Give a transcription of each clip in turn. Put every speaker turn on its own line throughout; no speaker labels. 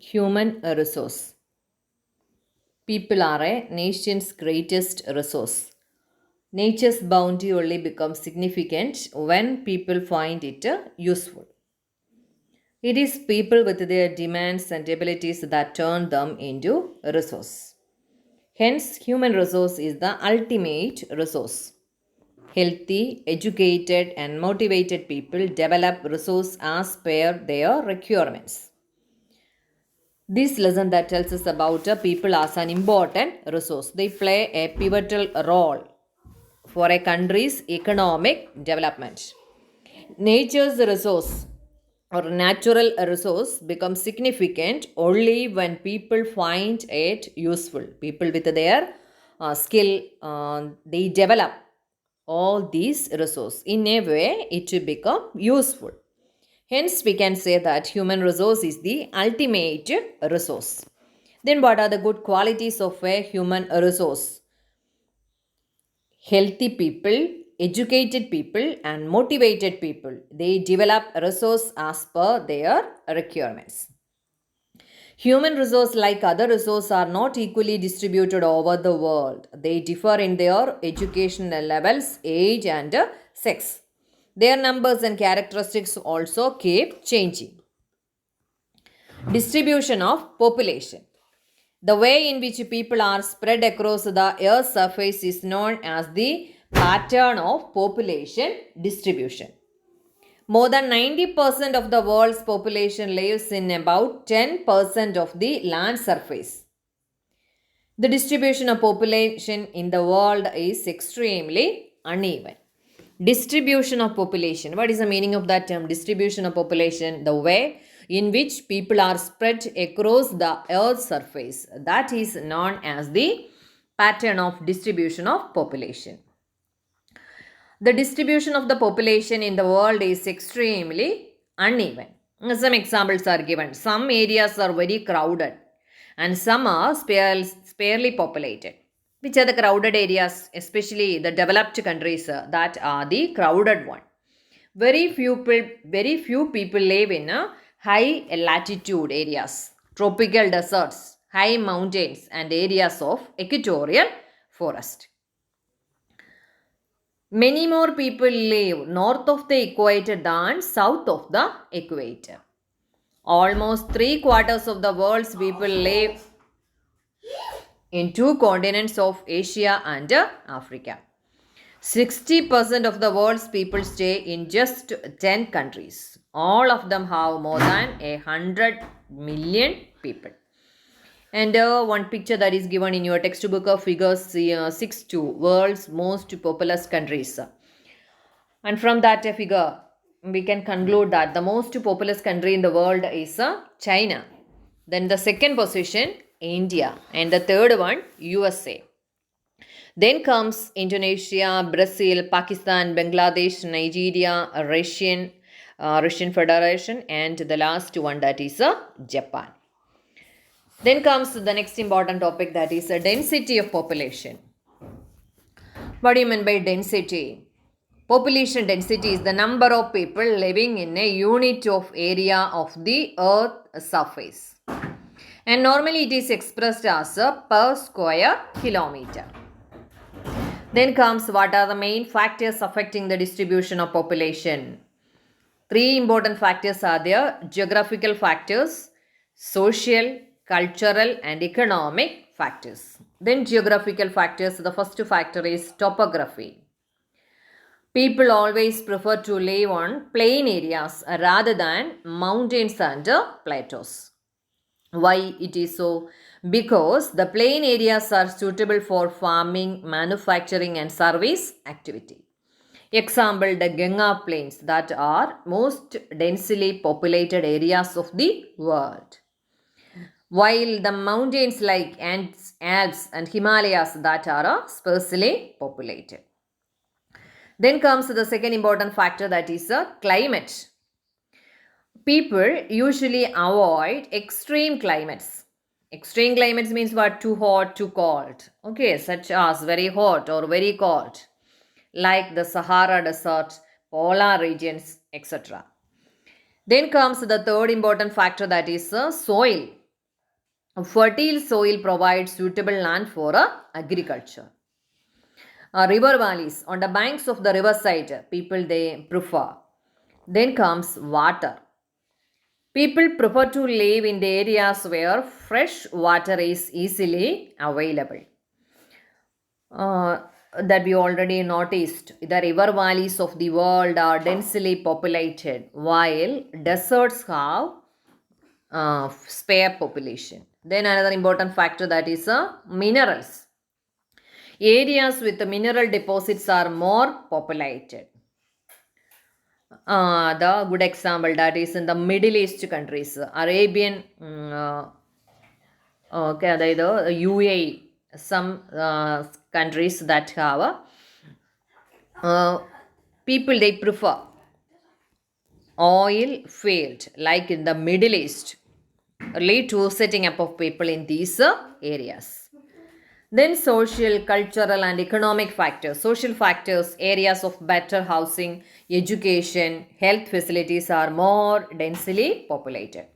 Human resource. People are a nation's greatest resource. Nature's bounty only becomes significant when people find it useful. It is people with their demands and abilities that turn them into a resource. Hence, human resource is the ultimate resource. Healthy, educated, and motivated people develop resource as per their requirements. This lesson that tells us about people as an important resource. They play a pivotal role for a country's economic development. Nature's resource or natural resource becomes significant only when people find it useful. People with their skill, they develop all these resources in a way it will become useful. Hence, we can say that human resource is the ultimate resource. Then, what are the good qualities of a human resource? Healthy people, educated people, and motivated people. They develop resource as per their requirements. Human resource, like other resources, are not equally distributed over the world. They differ in their educational levels, age, and sex. Their numbers and characteristics also keep changing. Distribution of population. The way in which people are spread across the Earth's surface is known as the pattern of population distribution. More than 90% of the world's population lives in about 10% of the land surface. The distribution of population in the world is extremely uneven. Distribution of population. What is the meaning of that term? Distribution of population. The way in which people are spread across the earth's surface. That is known as the pattern of distribution of population. The distribution of the population in the world is extremely uneven. Some examples are given. Some areas are very crowded and some are sparely populated. Which are the crowded areas, especially the developed countries that are the crowded one. Very few people live in high latitude areas, tropical deserts, high mountains, and areas of equatorial forest. Many more people live north of the equator than south of the equator. Almost 3/4 of the world's people live in two continents of Asia and Africa. 60% of the world's people stay in just 10 countries. All of them have more than 100 million people. And one picture that is given in your textbook of figures 6 to world's most populous countries. And from that figure, we can conclude that the most populous country in the world is China. Then the second position, India. And the third one, USA. Then comes Indonesia, Brazil, Pakistan, Bangladesh, Nigeria, Russian Federation, and the last one, that is Japan. Then comes the next important topic, that is density of population. What do you mean by density? Population density is the number of people living in a unit of area of the earth surface. And normally it is expressed as per square kilometer. Then comes what are the main factors affecting the distribution of population. Three important factors are there: geographical factors, social, cultural, and economic factors. Then geographical factors, the first factor is topography. People always prefer to live on plain areas rather than mountains and plateaus. Why it is so? Because the plain areas are suitable for farming, manufacturing, and service activity. Example, the Ganga plains that are most densely populated areas of the world. While the mountains like Alps and Himalayas that are sparsely populated. Then comes the second important factor, that is climate. People usually avoid extreme climates. Extreme climates means what? Too hot, too cold. Okay, such as very hot or very cold, like the Sahara Desert, polar regions, etc. Then comes the third important factor, that is soil. Fertile soil provides suitable land for agriculture. River valleys, on the banks of the riverside, people they prefer. Then comes water. People prefer to live in the areas where fresh water is easily available. Uh, that we already noticed, the river valleys of the world are densely populated, while deserts have spare population. Then another important factor, that is minerals. Areas with mineral deposits are more populated. The good example, that is in the Middle East countries, Arabian, okay, അതായത് UAE, some countries that have people they prefer oil field, like in the Middle East, lead to setting up of people in these areas. Then social, cultural and economic factors. Social factors, areas of better housing, education, health facilities are more densely populated.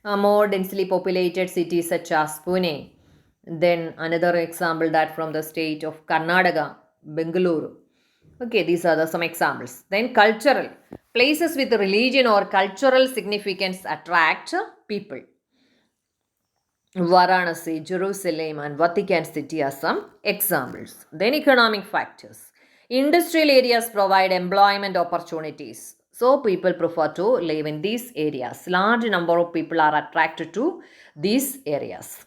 More densely populated cities such as Pune. Then another example, that from the state of Karnataka, Bengaluru. Okay, these are some examples. Then cultural. Places with religion or cultural significance attract people. Varanasi, Jerusalem and Vatican City are some examples. Then economic factors. Industrial areas provide employment opportunities. So people prefer to live in these areas. Large number of people are attracted to these areas.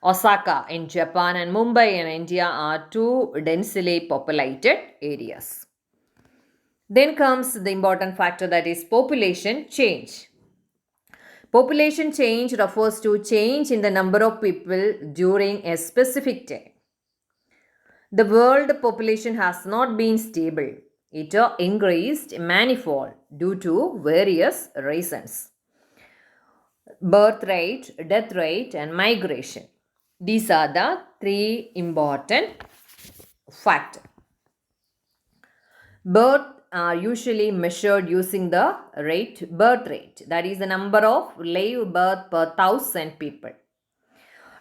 Osaka in Japan and Mumbai in India are two densely populated areas. Then comes the important factor, that is population change. Population change refers to change in the number of people during a specific time. The world population has not been stable. It increased manifold due to various reasons. Birth rate, death rate and migration. These are the three important factors. Birth are usually measured using the birth rate, that is the number of live birth per 1,000 people.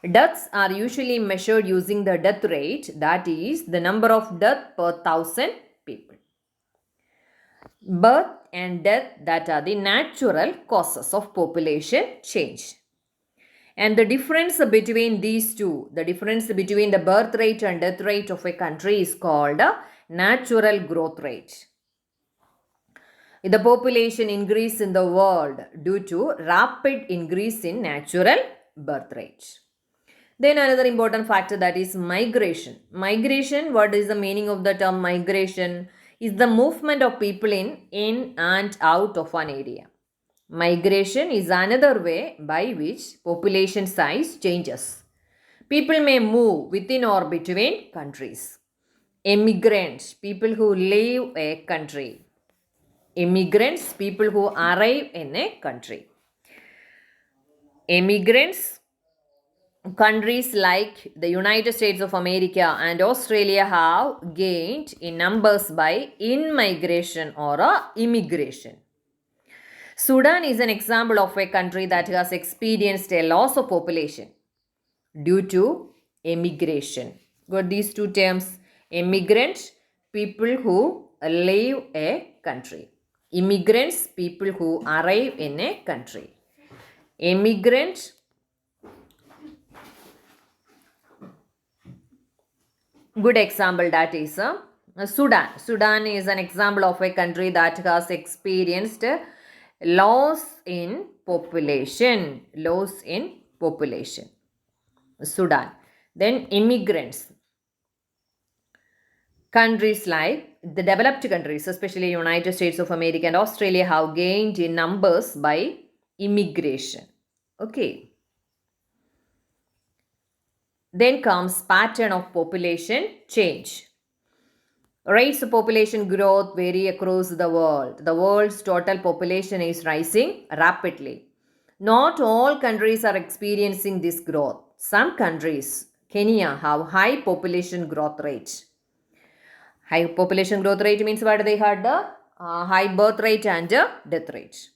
Deaths are usually measured using the death rate, that is the number of death per 1,000 people. Birth and death, that are the natural causes of population change. And the difference between these two, the difference between the birth rate and death rate of a country is called natural growth rate. The population increase in the world due to rapid increase in natural birth rate. Then another important factor, that is migration. Migration, what is the meaning of the term migration? Is the movement of people in and out of an area. Migration is another way by which population size changes. People may move within or between countries. Immigrants, people who leave a country. Immigrants, people who arrive in a country. Immigrants, countries like the United States of America and Australia have gained in numbers by in-migration or immigration. Sudan is an example of a country that has experienced a loss of population due to immigration. Got these two terms: immigrants, people who leave a country. Immigrants, people who arrive in a country. Immigrants, good example, that is Sudan. Sudan is an example of a country that has experienced loss in population. Loss in population. Sudan. Then immigrants. Countries like the developed countries, especially United States of America and Australia, have gained in numbers by immigration. Okay. Then comes pattern of population change. Rates of population growth vary across the world. The world's total population is rising rapidly. Not all countries are experiencing this growth. Some countries, Kenya, have high population growth rate. High population growth rate means what? They had the high birth rate and death rate.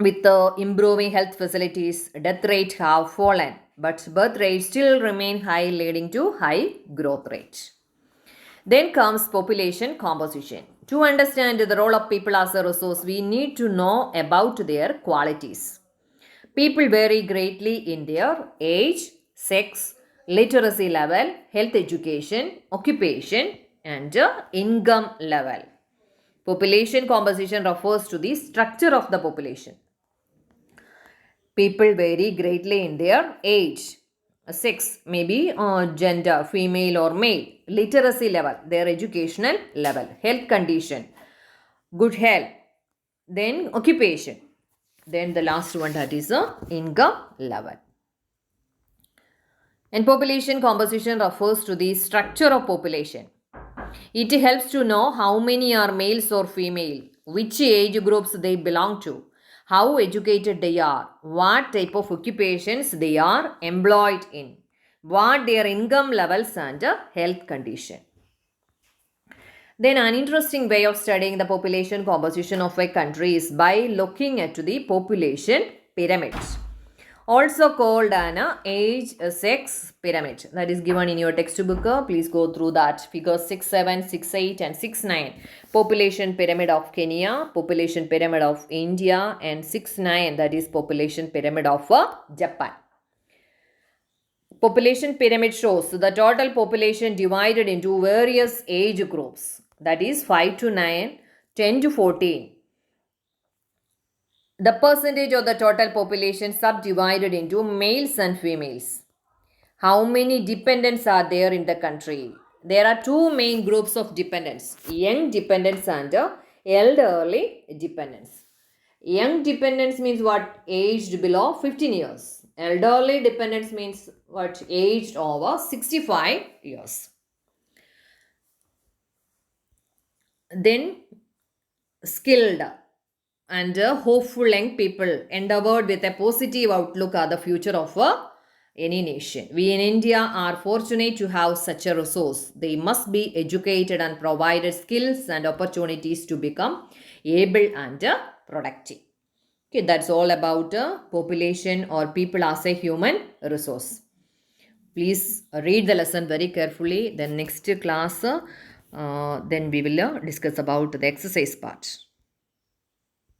With the improving health facilities, death rates have fallen, but birth rates still remain high, leading to high growth rate. Then comes population composition. To understand the role of people as a resource, we need to know about their qualities. People vary greatly in their age, sex, literacy level, health education, occupation, and income level. Population composition refers to the structure of the population. People vary greatly in their age, sex, maybe gender, female or male, literacy level, their educational level, health condition, good health, then occupation, then the last one, that is income level. And population composition refers to the structure of population. It helps to know how many are males or female, which age groups they belong to, how educated they are, what type of occupations they are employed in, what their income levels and health condition. Then an interesting way of studying the population composition of a country is by looking at the population pyramid, also called an age sex pyramid, that is given in your textbook. Please go through that. Figures 6, 7, 6, 8 and 6, 9. Population pyramid of Kenya, population pyramid of India, and 6, 9, that is population pyramid of Japan. Population pyramid shows the total population divided into various age groups, that is 5 to 9, 10 to 14. The percentage of the total population subdivided into males and females. How many dependents are there in the country? There are two main groups of dependents, young dependents and elderly dependents. Young dependents means what? Aged below 15 years. Elderly dependents means what? Aged over 65 years. Then skilled and hopeful young people endowed with a positive outlook are the future of any nation. We in India are fortunate to have such a resource. They must be educated and provided skills and opportunities to become able and productive. Okay, that's all about population or people as a human resource. Please read the lesson very carefully. Then next class, then we will discuss about the exercise part.